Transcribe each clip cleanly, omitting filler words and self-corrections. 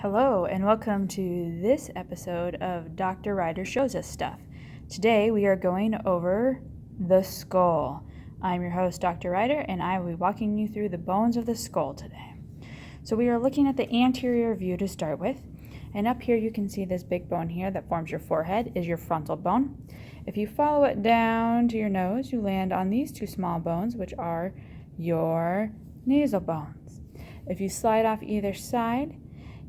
Hello, and welcome to this episode of Dr. Ryder Shows Us Stuff. Today we are going over the skull. I'm your host, Dr. Ryder, and I will be walking you through the bones of the skull today. So we are looking at the anterior view to start with, and up here you can see this big bone here that forms your forehead is your frontal bone. If you follow it down to your nose, you land on these two small bones, which are your nasal bones. If you slide off either side,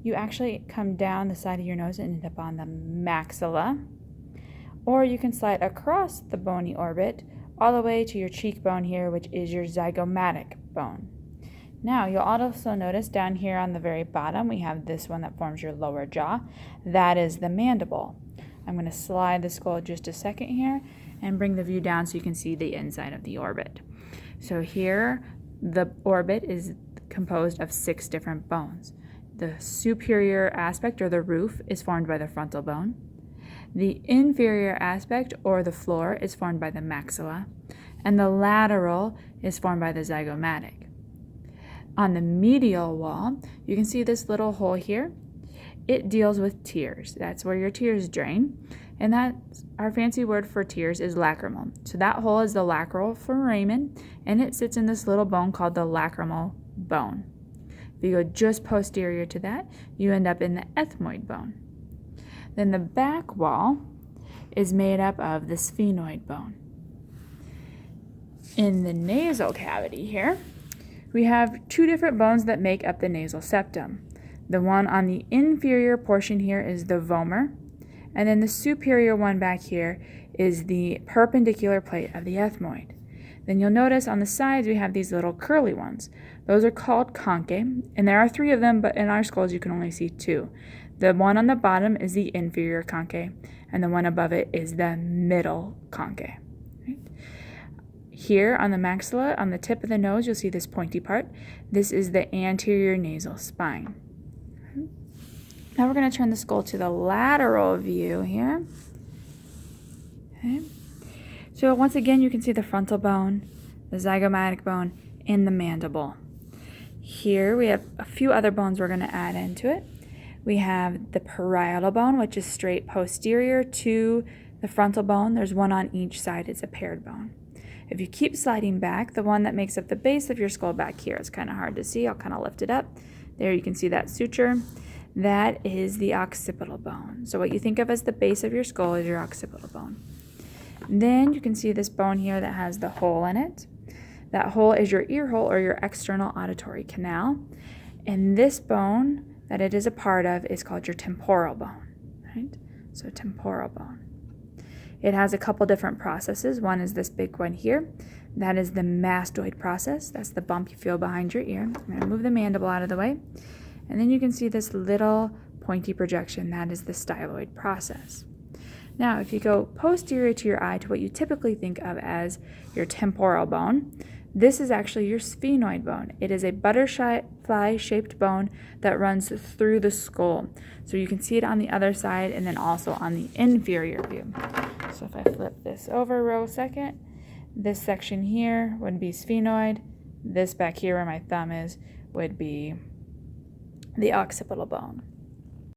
you actually come down the side of your nose and end up on the maxilla, or you can slide across the bony orbit all the way to your cheekbone here, which is your zygomatic bone. Now, you'll also notice down here on the very bottom, we have this one that forms your lower jaw. That is the mandible. I'm going to slide the skull just a second here and bring the view down so you can see the inside of the orbit. So here, the orbit is composed of 6 different bones. The superior aspect, or the roof, is formed by the frontal bone. The inferior aspect, or the floor, is formed by the maxilla. And the lateral is formed by the zygomatic. On the medial wall, you can see this little hole here. It deals with tears. That's where your tears drain. And that's our fancy word for tears is lacrimal. So that hole is the lacrimal foramen, and it sits in this little bone called the lacrimal bone. If you go just posterior to that, you end up in the ethmoid bone. Then the back wall is made up of the sphenoid bone. In the nasal cavity here, we have 2 different bones that make up the nasal septum. The one on the inferior portion here is the vomer, and then the superior one back here is the perpendicular plate of the ethmoid. Then you'll notice on the sides we have these little curly ones. Those are called conchae, and there are 3 of them, but in our skulls you can only see 2. The one on the bottom is the inferior conchae, and the one above it is the middle conchae. Right? Here on the maxilla, on the tip of the nose, you'll see this pointy part. This is the anterior nasal spine. Now we're going to turn the skull to the lateral view here. Okay. So once again, you can see the frontal bone, the zygomatic bone, and the mandible. Here we have a few other bones we're going to add into it. We have the parietal bone, which is straight posterior to the frontal bone. There's one on each side. It's a paired bone. If you keep sliding back, the one that makes up the base of your skull back here is kind of hard to see. I'll kind of lift it up. There you can see that suture. That is the occipital bone. So what you think of as the base of your skull is your occipital bone. Then you can see this bone here that has the hole in it. That hole is your ear hole, or your external auditory canal. And this bone that it is a part of is called your temporal bone. Right? So temporal bone. It has a couple different processes. One is this big one here. That is the mastoid process. That's the bump you feel behind your ear. I'm going to move the mandible out of the way. And then you can see this little pointy projection. That is the styloid process. Now, if you go posterior to your eye to what you typically think of as your temporal bone, this is actually your sphenoid bone. It is a butterfly-shaped bone that runs through the skull. So you can see it on the other side and then also on the inferior view. So if I flip this over a second, this section here would be sphenoid. This back here where my thumb is would be the occipital bone.